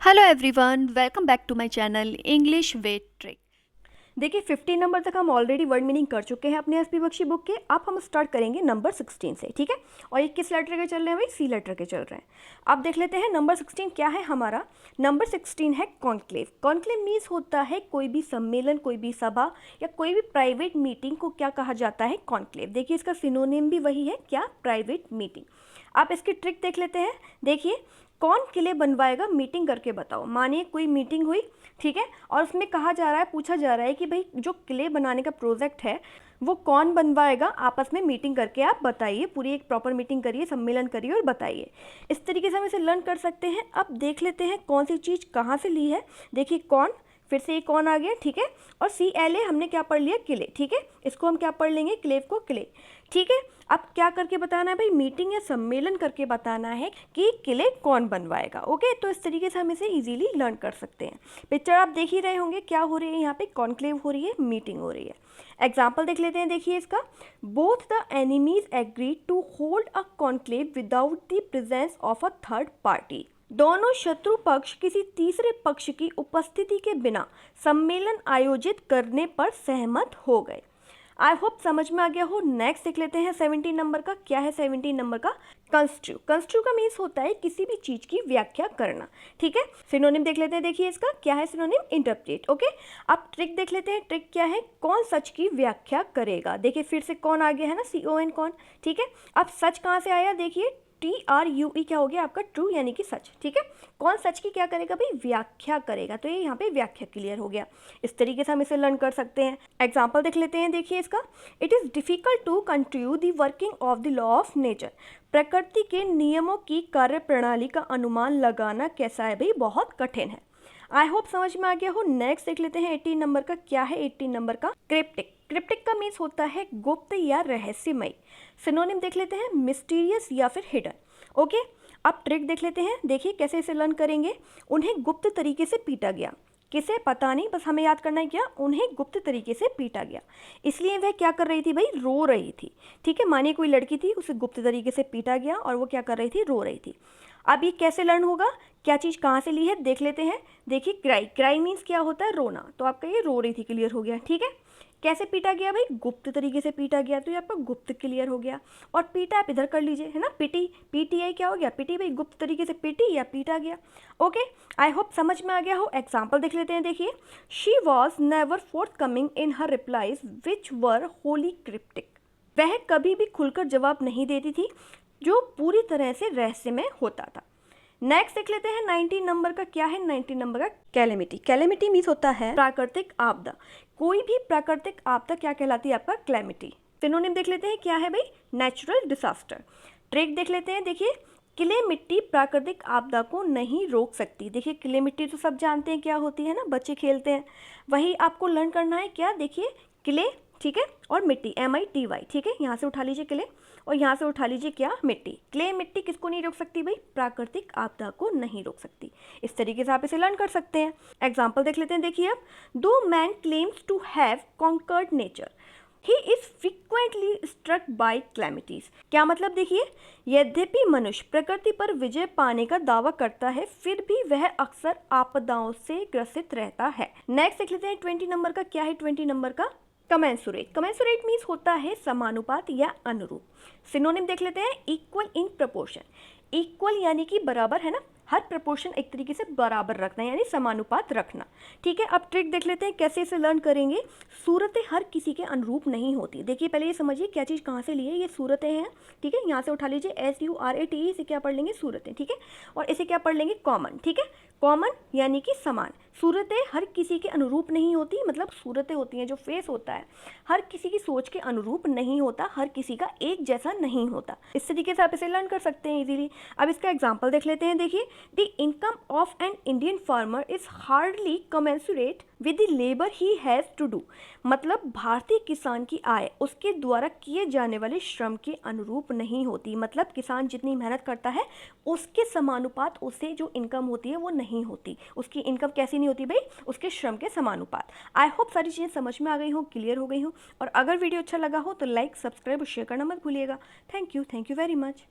Hello everyone, welcome back to my channel English with trick. देखिए 15 number तक हम already word meaning कर चुके हैं अपने एसपी बख्शी बुक के। अब हम स्टार्ट करेंगे नंबर 16 से, ठीक है। और ये किस लेटर के चल रहे हैं भाई? सी लेटर के चल रहे हैं। अब देख लेते हैं नंबर 16 क्या है हमारा। नंबर 16 है कॉन्क्लेव। कॉन्क्लेव मीन्स होता है कोई भी सम्मेलन, कोई भी सभा या कोई भी प्राइवेट मीटिंग को क्या कहा जाता है? कॉन्क्लेव। देखिए इसका सिनोनिम भी वही है, क्या? Private meeting. आप इसकी ट्रिक देख लेते हैं। देखिए कौन किले बनवाएगा, मीटिंग करके बताओ। मानिए कोई मीटिंग हुई, ठीक है, और उसमें कहा जा रहा है, पूछा जा रहा है कि भाई जो किले बनाने का प्रोजेक्ट है वो कौन बनवाएगा, आपस में मीटिंग करके आप बताइए। पूरी एक प्रॉपर मीटिंग करिए, सम्मेलन करिए और बताइए। इस तरीके से हम इसे लर्न कर सकते हैं। अब देख लेते हैं कौन सी चीज़ कहाँ से ली है। देखिए कौन, फिर से ये कौन आ गया, ठीक है, और CLA हमने क्या पढ़ लिया? किले, ठीक है। इसको हम क्या पढ़ लेंगे? क्लेव को किले, ठीक है। अब क्या करके बताना है भाई? मीटिंग या सम्मेलन करके बताना है कि किले कौन बनवाएगा। ओके, तो इस तरीके से हम इसे इजीली लर्न कर सकते हैं। पिक्चर आप देख ही रहे होंगे, क्या हो रही है यहाँ पे? कॉन्क्लेव हो रही है, मीटिंग हो रही है। एग्जाम्पल देख लेते हैं। देखिए इसका, both the enemies agree to hold a conclave without the presence of a third party. दोनों शत्रु पक्ष किसी तीसरे पक्ष की उपस्थिति के बिना सम्मेलन आयोजित करने पर सहमत हो गए। आई होप समझ में आ गया हो। नेक्स्ट देख लेते हैं 17 नंबर का। क्या है 17 नंबर का? कंस्ट्रू। कंस्ट्रू का मीन्स होता है किसी भी चीज की व्याख्या करना, ठीक है। सिनोनिम देख लेते हैं। देखिए इसका क्या है सिनोनिम? इंटरप्रेट। ओके, अब ट्रिक देख लेते हैं। ट्रिक क्या है? कौन सच की व्याख्या करेगा। देखिए फिर से कौन आ गया है ना, CON, कौन, ठीक है। अब सच कहाँ से आया? देखिए TRUE क्या हो गया आपका? ट्रू, यानी कि सच, ठीक है। कौन सच की क्या करेगा भाई? व्याख्या करेगा। तो ये यहाँ पे व्याख्या क्लियर हो गया। इस तरीके से हम इसे लर्न कर सकते हैं। एग्जाम्पल देख लेते हैं। देखिए इसका, it is difficult to control the working of the law of nature. प्रकृति के नियमों की कार्य प्रणाली का अनुमान लगाना कैसा है भाई? बहुत कठिन है। आई होप समझ में आ गया हो। नेक्स्ट देख लेते हैं 18 नंबर का। क्या है 18 नंबर का? क्रिप्टिक। क्रिप्टिक का मीन्स होता है गुप्त या रहस्यमय। सिनोनिम देख लेते हैं, मिस्टीरियस या फिर हिडन। ओके, अब ट्रिक देख लेते हैं। देखिए कैसे इसे लर्न करेंगे। उन्हें गुप्त तरीके से पीटा गया। किसे? पता नहीं, बस हमें याद करना है क्या? उन्हें गुप्त तरीके से पीटा गया। इसलिए वह क्या कर रही थी भाई? रो रही थी, ठीक है। मानिए कोई लड़की थी, उसे गुप्त तरीके से पीटा गया और वो क्या कर रही थी? रो रही थी। अब ये कैसे लर्न होगा? क्या चीज़ कहाँ से ली है देख लेते हैं। देखिए क्राई। क्राई मीन्स क्या होता है? रोना। तो आपका ये रो रही थी क्लियर हो गया, ठीक है। कैसे पीटा गया भाई? गुप्त तरीके से पीटा गया, तो ये आपका गुप्त क्लियर हो गया। और पीटा आप इधर कर लीजिए, है ना, पिटी। PTI क्या हो गया? पिटी भाई, गुप्त तरीके से पिटी या पीटा गया। ओके, आई होप समझ में आ गया हो। एग्जाम्पल देख लेते हैं। देखिए, she was never fourth coming in her replies which were Holi cryptic. वह कभी भी खुलकर जवाब नहीं देती थी जो पूरी तरह से रहस्यमय होता था। नेक्स्ट देख लेते हैं 19 नंबर का। क्या है 19 नंबर का? कैलेमिटी। कैलेमिटी मीन्स होता है प्राकृतिक आपदा। कोई भी प्राकृतिक आपदा क्या कहलाती है? आपका कैलेमिटी। सिनोनिम देख लेते हैं। क्या है भाई? Natural disaster. ट्रिक देख लेते हैं। देखिए, किले मिट्टी प्राकृतिक आपदा को नहीं रोक सकती। देखिए किले मिट्टी तो सब जानते हैं क्या होती है ना, बच्चे खेलते हैं। वही आपको लर्न करना है। क्या? देखिए किले, ठीक है, और मिट्टी, MITY, ठीक है। यहाँ से उठा लीजिए किले और यहाँ से उठा लीजिए क्या? मिट्टी। क्ले मिट्टी किसको नहीं रोक सकती भाई? प्राकृतिक आपदा को नहीं रोक सकती। इस तरीके से आप इसे लर्न कर सकते हैं। एग्जाम्पल देख लेते हैं। देखिए अब, though man claims to have conquered nature, he is frequently struck by calamities. क्या मतलब? देखिए, यद्यपि मनुष्य प्रकृति पर विजय पाने का दावा करता है, फिर भी वह अक्सर आपदाओं से ग्रसित रहता है। नेक्स्ट देख लेते हैं 20 नंबर का। क्या है 20 नंबर का? कमेंसुरेट। कमेंसुरेट मीन्स होता है समानुपात या अनुरूप। सिनोनिम देख लेते हैं। Equal in proportion. इक्वल यानी कि बराबर, है ना। हर प्रपोर्शन एक तरीके से बराबर रखना यानी समानुपात रखना, ठीक है। अब ट्रिक देख लेते हैं कैसे इसे लर्न करेंगे। सूरतें हर किसी के अनुरूप नहीं होती। देखिए पहले ये समझिए क्या चीज़ कहाँ से ली है। ये सूरतें हैं, ठीक है। यहाँ से उठा लीजिए SURATE, इसे क्या पढ़ लेंगे? सूरतें, ठीक है। और इसे क्या पढ़ लेंगे? कॉमन, ठीक है। कॉमन यानी कि समान। सूरतें हर किसी के अनुरूप नहीं होती, मतलब सूरतें होती हैं, जो फेस होता है हर किसी की सोच के अनुरूप नहीं होता, हर किसी का एक जैसा नहीं होता। इस तरीके से आप इसे लर्न कर सकते हैं इजीली। अब इसका एग्जांपल देख लेते हैं। देखिए, the income of an Indian farmer is hardly commensurate with the labour he has to do. मतलब भारतीय किसान की आय उसके द्वारा किए जाने वाले श्रम के अनुरूप नहीं होती। मतलब किसान जितनी मेहनत करता है उसके समानुपात उसे जो इनकम होती है वो नहीं होती। उसकी इनकम कैसी नहीं होती भाई? उसके श्रम के समानुपात। आई होप सारी चीज़ें समझ में आ गई हो, क्लियर हो गई हो। और अगर वीडियो अच्छा लगा हो तो लाइक, सब्सक्राइब और शेयर करना मत भूलिएगा। Thank you very much.